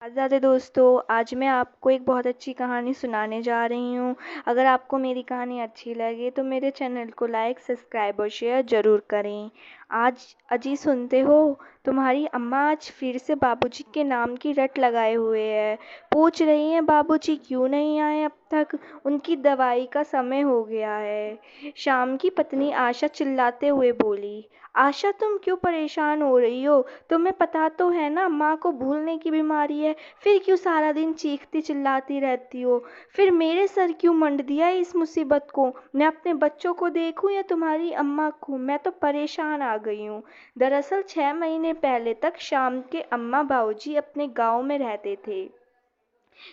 आज़ाद दोस्तों, आज मैं आपको एक बहुत अच्छी कहानी सुनाने जा रही हूँ। अगर आपको मेरी कहानी अच्छी लगे तो मेरे चैनल को लाइक, सब्सक्राइब और शेयर ज़रूर करें। आज अजी सुनते हो, तुम्हारी अम्मा आज फिर से बाबूजी के नाम की रट लगाए हुए है। पूछ रही हैं बाबूजी क्यों नहीं आए अब तक, उनकी दवाई का समय हो गया है। श्याम की पत्नी आशा चिल्लाते हुए बोली, आशा तुम क्यों परेशान हो रही हो? तुम्हें पता तो है ना माँ को भूलने की बीमारी है, फिर क्यों सारा दिन चीखती चिल्लाती रहती हो? फिर मेरे सर क्यों मंड दिया है इस मुसीबत को? मैं अपने बच्चों को देखूं या तुम्हारी अम्मा को? मैं तो परेशान आ गई हूँ। दरअसल 6 महीने पहले तक शाम के अम्मा बाबूजी अपने गांव में रहते थे।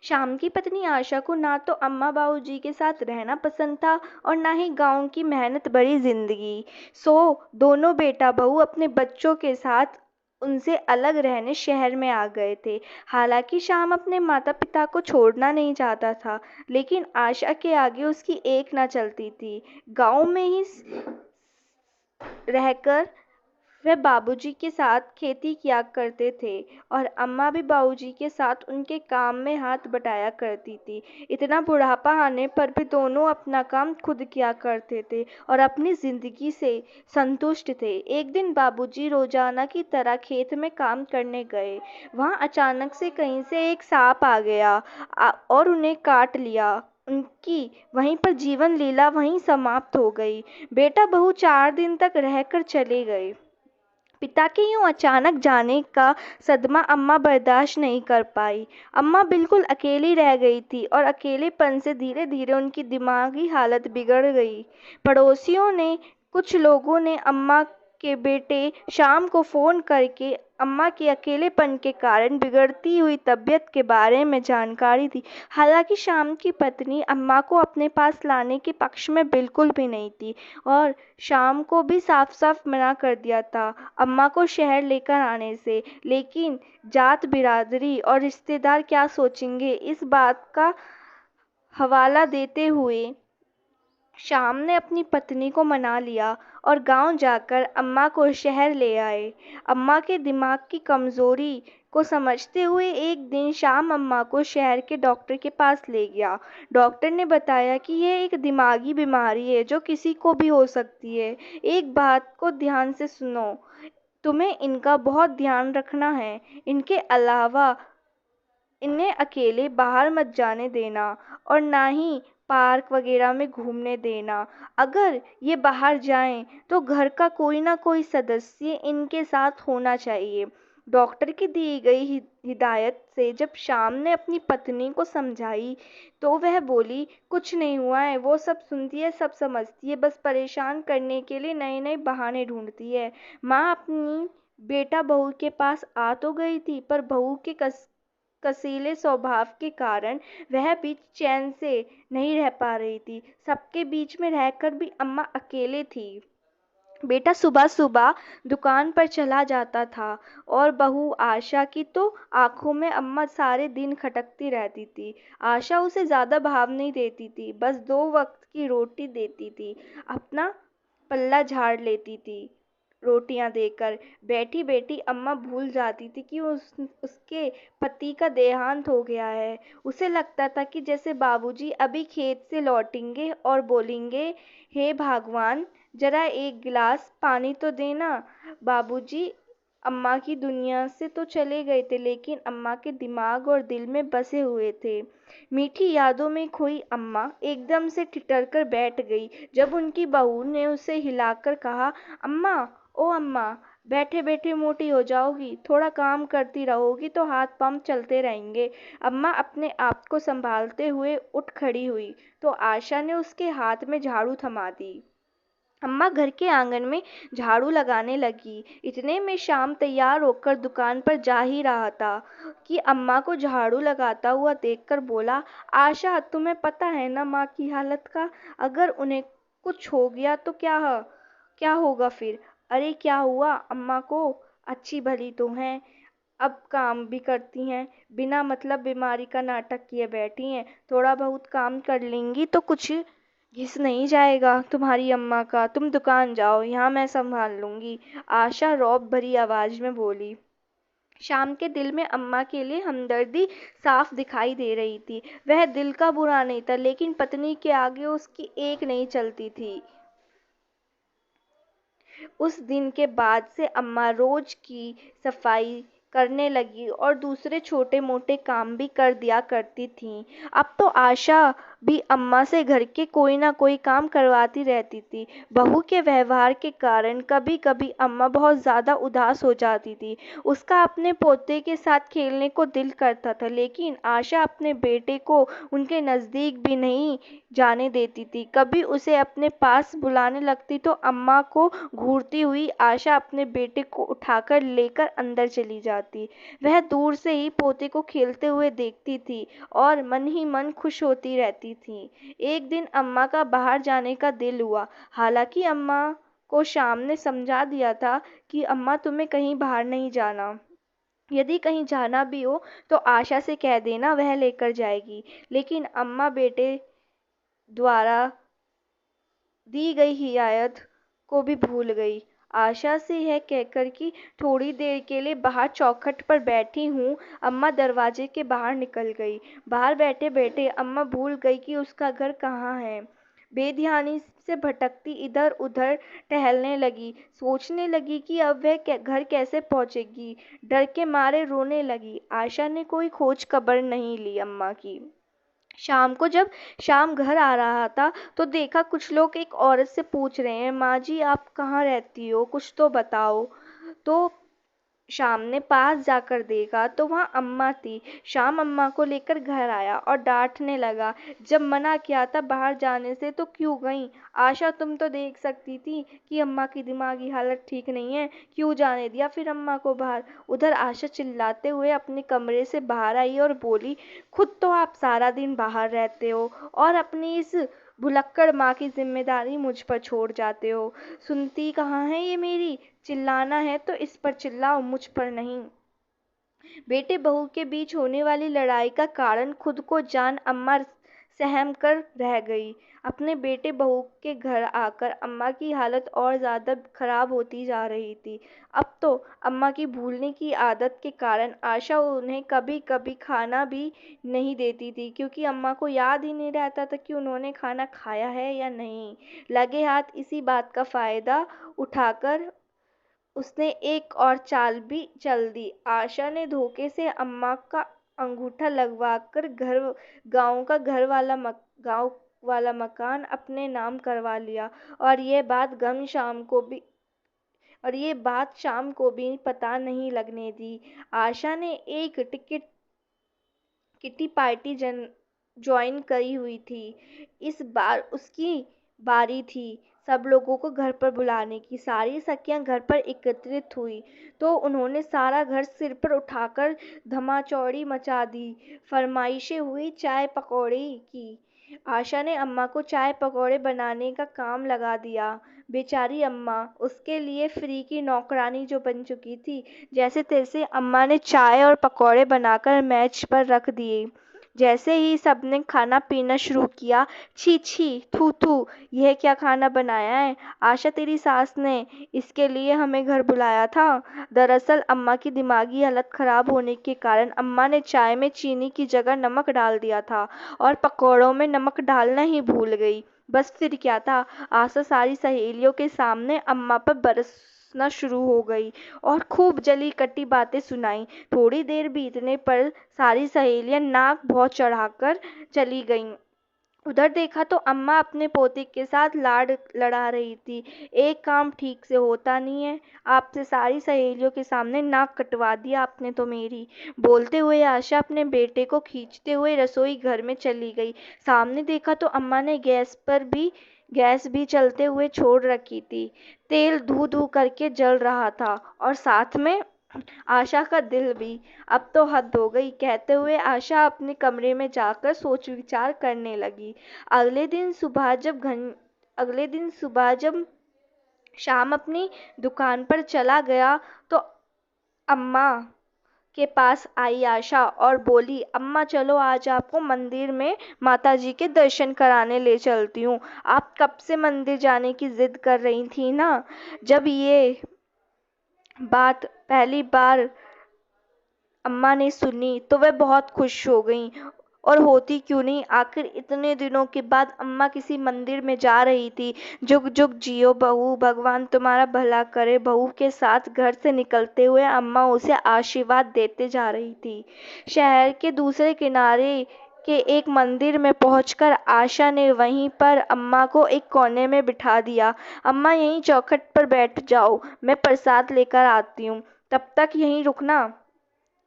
श्याम की पत्नी आशा को ना तो अम्मा बाबूजी के साथ रहना पसंद था और ना ही गांव की मेहनत भरी जिंदगी। सो दोनों बेटा बहू अपने बच्चों के साथ उनसे अलग रहने शहर में आ गए थे। हालांकि श्याम अपने माता पिता को छोड़ना नहीं चाहता था, लेकिन आशा के आगे उसकी एक ना चलती थी। गांव में ही रहकर वह बाबूजी के साथ खेती किया करते थे और अम्मा भी बाबूजी के साथ उनके काम में हाथ बटाया करती थी। इतना बुढ़ापा आने पर भी दोनों अपना काम खुद किया करते थे और अपनी जिंदगी से संतुष्ट थे। एक दिन बाबूजी रोजाना की तरह खेत में काम करने गए। वहां अचानक से कहीं से एक सांप आ गया और उन्हें काट लिया। उनकी वहीं पर जीवन लीला वहीं समाप्त हो गई। बेटा बहू 4 दिन तक रहकर चले गए। पिता के यूं अचानक जाने का सदमा अम्मा बर्दाश्त नहीं कर पाई। अम्मा बिल्कुल अकेली रह गई थी और अकेलेपन से धीरे धीरे उनकी दिमागी हालत बिगड़ गई। पड़ोसियों ने कुछ लोगों ने अम्मा के बेटे शाम को फोन करके अम्मा के अकेलेपन के कारण बिगड़ती हुई तबीयत के बारे में जानकारी दी। हालांकि शाम की पत्नी अम्मा को अपने पास लाने के पक्ष में बिल्कुल भी नहीं थी और शाम को भी साफ साफ मना कर दिया था अम्मा को शहर लेकर आने से। लेकिन जात बिरादरी और रिश्तेदार क्या सोचेंगे, इस बात का हवाला देते हुए श्याम ने अपनी पत्नी को मना लिया और गांव जाकर अम्मा को शहर ले आए। अम्मा के दिमाग की कमजोरी को समझते हुए एक दिन श्याम अम्मा को शहर के डॉक्टर के पास ले गया। डॉक्टर ने बताया कि यह एक दिमागी बीमारी है जो किसी को भी हो सकती है। एक बात को ध्यान से सुनो, तुम्हें इनका बहुत ध्यान रखना है। इनके अलावा इन्हें अकेले बाहर मत जाने देना और ना ही पार्क वगैरह में घूमने देना। अगर ये बाहर जाएं तो घर का कोई ना कोई सदस्य इनके साथ होना चाहिए। डॉक्टर की दी गई हिदायत से जब शाम ने अपनी पत्नी को समझाई तो वह बोली, कुछ नहीं हुआ है, वो सब सुनती है, सब समझती है, बस परेशान करने के लिए नए नए बहाने ढूंढती है। माँ अपनी बेटा बहू के पास आ तो गई थी, पर बहू के कसीले स्वभाव के कारण वह भी चैन से नहीं रह पा रही थी। सबके बीच में रहकर भी अम्मा अकेले थी। बेटा सुबह सुबह दुकान पर चला जाता था और बहू आशा की तो आंखों में अम्मा सारे दिन खटकती रहती थी। आशा उसे ज्यादा भाव नहीं देती थी, बस 2 वक्त की रोटी देती थी, अपना पल्ला झाड़ लेती थी। रोटियां देकर बैठी बैठी अम्मा भूल जाती थी कि उसके पति का देहांत हो गया है। उसे लगता था कि जैसे बाबूजी अभी खेत से लौटेंगे और बोलेंगे, हे भगवान जरा एक गिलास पानी तो देना। बाबूजी अम्मा की दुनिया से तो चले गए थे, लेकिन अम्मा के दिमाग और दिल में बसे हुए थे। मीठी यादों में खोई अम्मा एकदम से ठिठर कर बैठ गई जब उनकी बहू ने उसे हिलाकर कहा, अम्मा, ओ अम्मा, बैठे बैठे मोटी हो जाओगी, थोड़ा काम करती रहोगी तो हाथ पांव चलते रहेंगे। अम्मा अपने आप को संभालते हुए उठ खड़ी हुई तो आशा ने उसके हाथ में झाड़ू थमा दी। अम्मा घर के आंगन में झाड़ू लगाने लगी। इतने में शाम तैयार होकर दुकान पर जा ही रहा था कि अम्मा को झाड़ू लगाता हुआ देखकर बोला, आशा, तुम्हें पता है ना माँ की हालत का? अगर उन्हें कुछ हो गया तो क्या होगा फिर? अरे क्या हुआ अम्मा को? अच्छी भली तो हैं, अब काम भी करती हैं, बिना मतलब बीमारी का नाटक किए बैठी हैं। थोड़ा बहुत काम कर लेंगी तो कुछ घिस नहीं जाएगा तुम्हारी अम्मा का। तुम दुकान जाओ, यहाँ मैं संभाल लूंगी, आशा रौब भरी आवाज में बोली। शाम के दिल में अम्मा के लिए हमदर्दी साफ दिखाई दे रही थी। वह दिल का बुरा नहीं था, लेकिन पत्नी के आगे उसकी एक नहीं चलती थी। उस दिन के बाद से अम्मा रोज की सफाई करने लगी और दूसरे छोटे मोटे काम भी कर दिया करती थीं। अब तो आशा भी अम्मा से घर के कोई ना कोई काम करवाती रहती थी। बहू के व्यवहार के कारण कभी कभी अम्मा बहुत ज़्यादा उदास हो जाती थी। उसका अपने पोते के साथ खेलने को दिल करता था, लेकिन आशा अपने बेटे को उनके नज़दीक भी नहीं जाने देती थी। कभी उसे अपने पास बुलाने लगती तो अम्मा को घूरती हुई आशा अपने बेटे को उठाकर लेकर अंदर चली जाती। वह दूर से ही पोते को खेलते हुए देखती थी और मन ही मन खुश होती रहती थी। एक दिन अम्मा का बाहर जाने का दिल हुआ। हालांकि अम्मा को शाम ने समझा दिया था कि अम्मा तुम्हें कहीं बाहर नहीं जाना। यदि कहीं जाना भी हो तो आशा से कह देना, वह लेकर जाएगी। लेकिन अम्मा बेटे द्वारा दी गई हिदायत को भी भूल गई। आशा से यह कहकर कि थोड़ी देर के लिए बाहर चौखट पर बैठी हूँ, अम्मा दरवाजे के बाहर निकल गई। बाहर बैठे बैठे अम्मा भूल गई कि उसका घर कहाँ है। बेध्यानी से भटकती इधर उधर टहलने लगी। सोचने लगी कि अब वह घर कैसे पहुंचेगी। डर के मारे रोने लगी। आशा ने कोई खोज खबर नहीं ली अम्मा की। शाम को जब शाम घर आ रहा था तो देखा कुछ लोग एक औरत से पूछ रहे हैं, माँ जी आप कहाँ रहती हो, कुछ तो बताओ। तो शाम ने पास जाकर देखा तो वहाँ अम्मा थी। शाम अम्मा को लेकर घर आया और डांटने लगा, जब मना किया था बाहर जाने से तो क्यों गई। आशा तुम तो देख सकती थी कि अम्मा की दिमागी हालत ठीक नहीं है, क्यों जाने दिया फिर अम्मा को बाहर। उधर आशा चिल्लाते हुए अपने कमरे से बाहर आई और बोली, खुद तो आप सारा दिन बाहर रहते हो और अपनी इस भुलक्कड़ माँ की जिम्मेदारी मुझ पर छोड़ जाते हो। सुनती कहाँ है ये मेरी। चिल्लाना है तो इस पर चिल्लाओ, मुझ पर नहीं। बेटे बहू के बीच होने वाली लड़ाई का कारण खुद को जान अम्मा सहम कर रह गई। अपने बेटे बहू के घर आकर अम्मा की हालत और ज़्यादा खराब होती जा रही थी। अब तो अम्मा की भूलने की आदत के कारण आशा उन्हें कभी कभी खाना भी नहीं देती थी, क्योंकि अम्मा को याद ही नहीं रहता था कि उन्होंने खाना खाया है या नहीं। लगे हाथ इसी बात का फ़ायदा उठाकर उसने एक और चाल भी चल दी। आशा ने धोखे से अम्मा का अंगूठा लगवाकर गांव वाला मकान अपने नाम करवा लिया। और ये बात शाम को भी पता नहीं लगने दी। आशा ने एक किटी पार्टी ज्वाइन करी हुई थी। इस बार उसकी बारी थी सब लोगों को घर पर बुलाने की। सारी सखियां घर पर एकत्रित हुई तो उन्होंने सारा घर सिर पर उठाकर धमाचौड़ी मचा दी। फरमाइशें हुई चाय पकौड़े की। आशा ने अम्मा को चाय पकौड़े बनाने का काम लगा दिया। बेचारी अम्मा उसके लिए फ्री की नौकरानी जो बन चुकी थी। जैसे तैसे अम्मा ने चाय और पकौड़े बनाकर मेज पर रख दिए। जैसे ही सबने खाना पीना शुरू किया, छी छी थू थू, यह क्या खाना बनाया है। आशा तेरी सास ने इसके लिए हमें घर बुलाया था। दरअसल अम्मा की दिमागी हालत खराब होने के कारण अम्मा ने चाय में चीनी की जगह नमक डाल दिया था और पकौड़ों में नमक डालना ही भूल गई। बस फिर क्या था। आशा सारी सहेलियों के सामने अम्मा पर बरसना शुरू हो गई और खूब जली कटी बातें सुनाई। थोड़ी देर बीतने पर सारी सहेलियां नाक बहुत चढ़ाकर चली गईं। उधर देखा तो अम्मा अपने पोते के साथ लाड लड़ा रही थी। एक काम ठीक से होता नहीं है, आपसे सारी सहेलियों के सामने नाक कटवा दिया आपने तो मेरी। बोलते हुए आशा अपने बेटे को खींचते हुए रसोई घर में चली गई। सामने देखा तो अम्मा ने गैस भी चलते हुए छोड़ रखी थी। तेल धू धू करके जल रहा था और साथ में आशा का दिल भी। अब तो हद हो गई, कहते हुए आशा अपने कमरे में जाकर सोच विचार करने लगी। अगले दिन सुबह जब शाम अपनी दुकान पर चला गया तो अम्मा के पास आई आशा और बोली, अम्मा चलो आज आपको मंदिर में माता जी के दर्शन कराने ले चलती हूँ। आप कब से मंदिर जाने की जिद कर रही थी ना। जब ये बात पहली बार अम्मा ने सुनी तो वह बहुत खुश हो गईं। और होती क्यों नहीं, आखिर इतने दिनों के बाद अम्मा किसी मंदिर में जा रही थी। जुग जुग जियो बहू, भगवान तुम्हारा भला करे, बहू के साथ घर से निकलते हुए अम्मा उसे आशीर्वाद देते जा रही थी। शहर के दूसरे किनारे के एक मंदिर में पहुंचकर आशा ने वहीं पर अम्मा को एक कोने में बिठा दिया। अम्मा, यहीं चौखट पर बैठ जाओ, मैं प्रसाद लेकर आती हूँ, तब तक यहीं रुकना,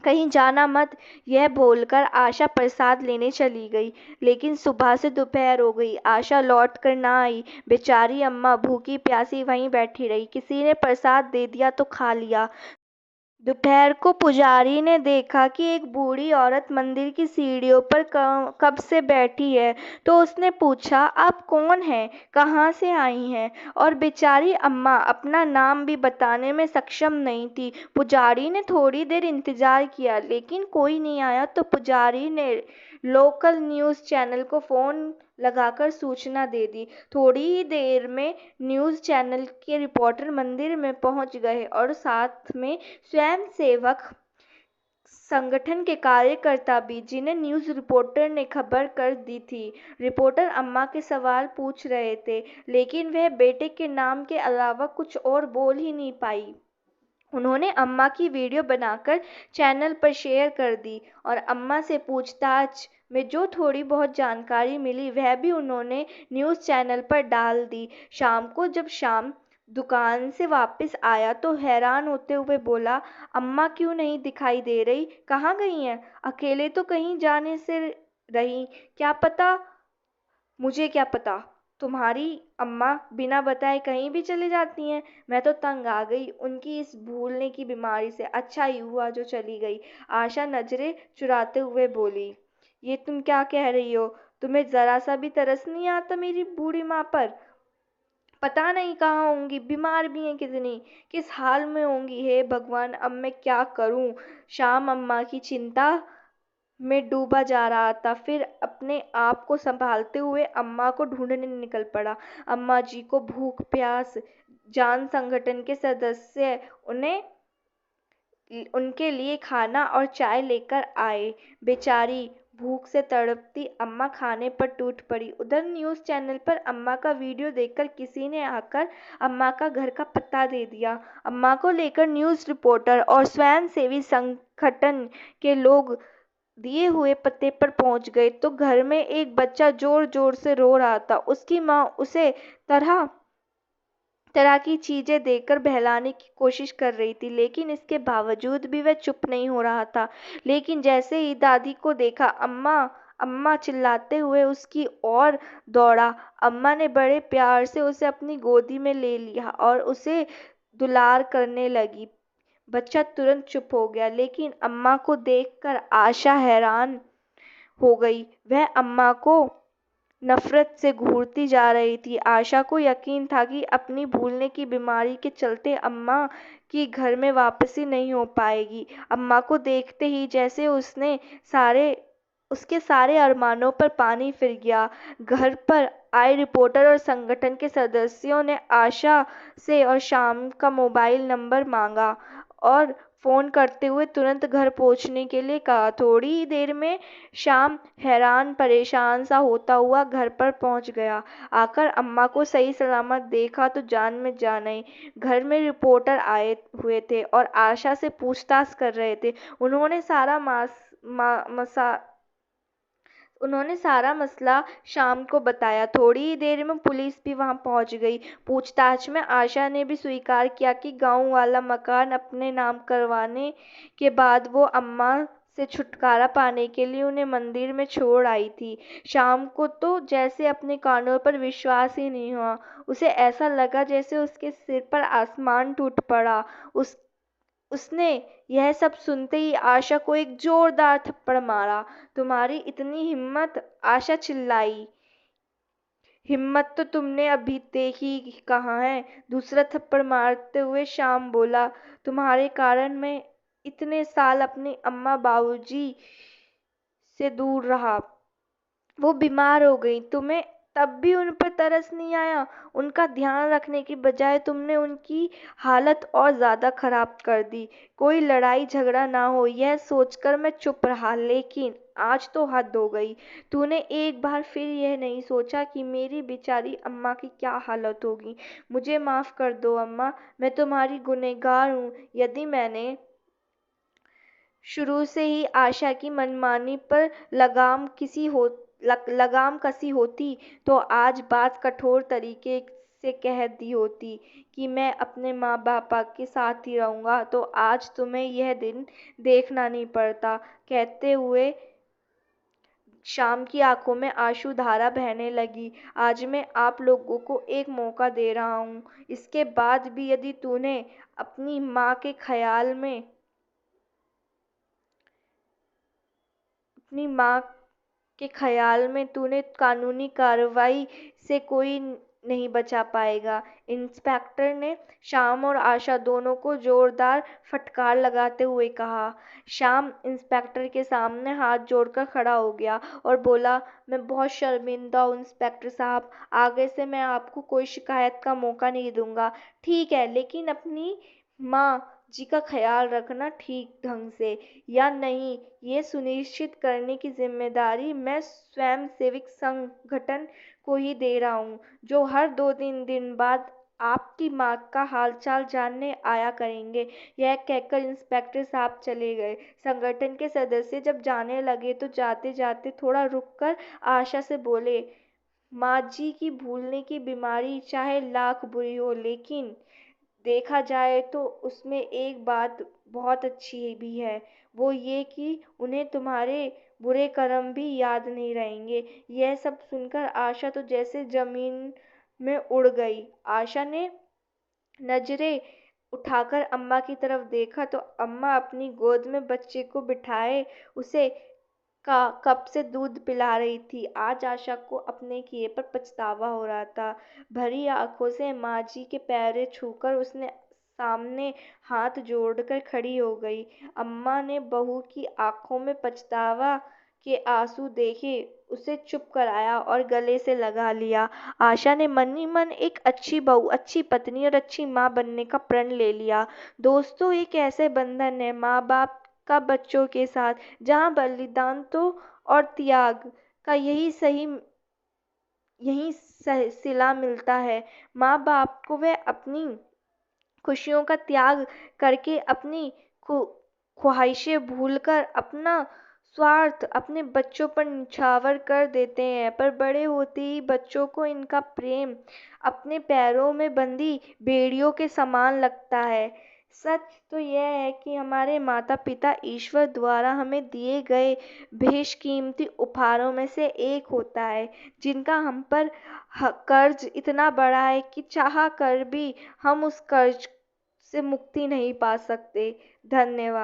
कहीं जाना मत। यह बोलकर आशा प्रसाद लेने चली गई। लेकिन सुबह से दोपहर हो गई, आशा लौट कर ना आई। बेचारी अम्मा भूखी प्यासी वहीं बैठी रही। किसी ने प्रसाद दे दिया तो खा लिया। दोपहर को पुजारी ने देखा कि एक बूढ़ी औरत मंदिर की सीढ़ियों पर कब से बैठी है, तो उसने पूछा, आप कौन हैं, कहाँ से आई हैं? और बेचारी अम्मा अपना नाम भी बताने में सक्षम नहीं थी। पुजारी ने थोड़ी देर इंतजार किया, लेकिन कोई नहीं आया, तो पुजारी ने लोकल न्यूज़ चैनल को फ़ोन लगाकर सूचना दे दी। थोड़ी ही देर में न्यूज़ चैनल के रिपोर्टर मंदिर में पहुंच गए और साथ में स्वयंसेवक संगठन के कार्यकर्ता भी, जिन्हें न्यूज़ रिपोर्टर ने खबर कर दी थी। रिपोर्टर अम्मा के सवाल पूछ रहे थे, लेकिन वह बेटे के नाम के अलावा कुछ और बोल ही नहीं पाई। उन्होंने अम्मा की वीडियो बनाकर चैनल पर शेयर कर दी और अम्मा से पूछताछ में जो थोड़ी बहुत जानकारी मिली वह भी उन्होंने न्यूज़ चैनल पर डाल दी। शाम को जब शाम दुकान से वापस आया तो हैरान होते हुए बोला, अम्मा क्यों नहीं दिखाई दे रही, कहाँ गई हैं? अकेले तो कहीं जाने से रही, क्या पता, मुझे क्या पता, तुम्हारी अम्मा बिना बताए कहीं भी चली जाती हैं। मैं तो तंग आ गई उनकी इस भूलने की बीमारी से। अच्छा ही हुआ जो चली गई। आशा नजरें चुराते हुए बोली, ये तुम क्या कह रही हो? तुम्हें जरा सा भी तरस नहीं आता मेरी बूढ़ी माँ पर? पता नहीं कहाँ होंगी, बीमार भी हैं कितनी, किस हाल में होंगी। हे भगवान, अब मैं क्या करूं? शाम अम्मा की चिंता में डूबा जा रहा था, फिर अपने आप को संभालते हुए अम्मा को ढूंढने निकल पड़ा। अम्मा जी को भूख प्यास जान संगठन के सदस्य उन्हें उनके लिए खाना और चाय लेकर आए। बेचारी भूख से तड़पती अम्मा खाने पर टूट पड़ी। उधर न्यूज़ चैनल पर अम्मा का वीडियो देखकर किसी ने आकर अम्मा का घर का पता दे दिया। अम्मा को लेकर न्यूज़ रिपोर्टर और स्वयंसेवी संगठन के लोग दिए हुए पते पर पहुंच गए तो घर में एक बच्चा जोर जोर से रो रहा था। उसकी माँ उसे तरह तरह की चीजें देकर बहलाने की कोशिश कर रही थी, लेकिन इसके बावजूद भी वह चुप नहीं हो रहा था। लेकिन जैसे ही दादी को देखा, अम्मा अम्मा चिल्लाते हुए उसकी ओर दौड़ा। अम्मा ने बड़े प्यार से उसे अपनी गोदी में ले लिया और उसे दुलार करने लगी। बच्चा तुरंत चुप हो गया, लेकिन अम्मा को देखकर आशा हैरान हो गई। वह अम्मा को नफरत से घूरती जा रही थी। आशा को यकीन था कि अपनी भूलने की बीमारी के चलते अम्मा की घर में वापसी नहीं हो पाएगी। अम्मा को देखते ही जैसे उसके सारे अरमानों पर पानी फिर गया। घर पर आए रिपोर्टर और संगठन के सदस्यों ने आशा से और शाम का मोबाइल नंबर मांगा और फ़ोन करते हुए तुरंत घर पहुंचने के लिए कहा। थोड़ी ही देर में शाम हैरान परेशान सा होता हुआ घर पर पहुंच गया। आकर अम्मा को सही सलामत देखा तो जान में जान आई। घर में रिपोर्टर आए हुए थे और आशा से पूछताछ कर रहे थे। उन्होंने सारा मसला शाम को बताया। थोड़ी ही देर में पुलिस भी वहां पहुंच गई। पूछताछ में आशा ने भी स्वीकार किया कि गांव वाला मकान अपने नाम करवाने के बाद वो अम्मा से छुटकारा पाने के लिए उन्हें मंदिर में छोड़ आई थी। शाम को तो जैसे अपने कानों पर विश्वास ही नहीं हुआ। उसे ऐसा लगा जैसे उसके सिर पर आसमान टूट पड़ा। उसने यह सब सुनते ही आशा को एक जोरदार थप्पड़ मारा। तुम्हारी इतनी हिम्मत, आशा चिल्लाई। हिम्मत तो तुमने अभी देखी कहाँ है, दूसरा थप्पड़ मारते हुए श्याम बोला। तुम्हारे कारण मैं इतने साल अपनी अम्मा बाबूजी से दूर रहा। वो बीमार हो गई, तुम्हें तब भी उन पर तरस नहीं आया। उनका ध्यान रखने की बजाय तुमने उनकी हालत और ज़्यादा खराब कर दी। कोई लड़ाई झगड़ा ना हो यह सोचकर मैं चुप रहा, लेकिन आज तो हद हो गई। तूने एक बार फिर यह नहीं सोचा कि मेरी बेचारी अम्मा की क्या हालत होगी। मुझे माफ़ कर दो अम्मा, मैं तुम्हारी गुनहगार हूँ। यदि मैंने शुरू से ही आशा की मनमानी पर लगाम कसी होती तो आज बात कठोर तरीके से कह दी होती कि मैं अपने माँ बापा के साथ ही रहूँगा, तो आज तुम्हें यह दिन देखना नहीं पड़ता। कहते हुए शाम की आंखों में आंसू धारा बहने लगी। आज मैं आप लोगों को एक मौका दे रहा हूँ। इसके बाद भी यदि तूने अपनी माँ के ख्याल में अपनी माँ के ख़्याल में तूने कानूनी कार्रवाई से कोई नहीं बचा पाएगा। इंस्पेक्टर ने श्याम और आशा दोनों को जोरदार फटकार लगाते हुए कहा। श्याम इंस्पेक्टर के सामने हाथ जोड़कर खड़ा हो गया और बोला, मैं बहुत शर्मिंदा हूँ इंस्पेक्टर साहब। आगे से मैं आपको कोई शिकायत का मौका नहीं दूंगा। ठीक है, लेकिन अपनी माँ जी का ख्याल रखना ठीक ढंग से, या नहीं ये सुनिश्चित करने की जिम्मेदारी मैं स्वयंसेवी संगठन को ही दे रहा हूँ, जो हर 2-3 दिन बाद आपकी माँ का हालचाल जानने आया करेंगे। यह कहकर इंस्पेक्टर साहब चले गए। संगठन के सदस्य जब जाने लगे तो जाते जाते थोड़ा रुककर आशा से बोले, माँ जी की भूलने की बीमारी चाहे लाख बुरी हो, लेकिन देखा जाए तो उसमें एक बात बहुत अच्छी भी है, वो ये कि उन्हें तुम्हारे बुरे कर्म भी याद नहीं रहेंगे। यह सब सुनकर आशा तो जैसे जमीन में उड़ गई। आशा ने नजरें उठाकर अम्मा की तरफ देखा तो अम्मा अपनी गोद में बच्चे को बिठाए उसे का कप से दूध पिला रही थी। आज आशा को अपने किए पर पछतावा हो रहा था। भरी आंखों से माँ जी के पैर छूकर उसने सामने हाथ जोड़कर खड़ी हो गई। अम्मा ने बहू की आंखों में पछतावा के आंसू देखे, उसे चुप कराया और गले से लगा लिया। आशा ने मन ही मन एक अच्छी बहू, अच्छी पत्नी और अच्छी माँ बनने का प्रण ले लिया। दोस्तों, एक ऐसे बंधन है माँ बाप का बच्चों के साथ, जहाँ बलिदान तो और त्याग का यही सिला मिलता है। माँ बाप को वह अपनी खुशियों का त्याग करके अपनी ख्वाहिशें भूलकर अपना स्वार्थ अपने बच्चों पर निछावर कर देते हैं, पर बड़े होते ही बच्चों को इनका प्रेम अपने पैरों में बंधी बेड़ियों के समान लगता है। सच तो यह है कि हमारे माता पिता ईश्वर द्वारा हमें दिए गए बेशकीमती उपहारों में से एक होता है, जिनका हम पर कर्ज इतना बड़ा है कि चाह कर भी हम उस कर्ज से मुक्ति नहीं पा सकते। धन्यवाद।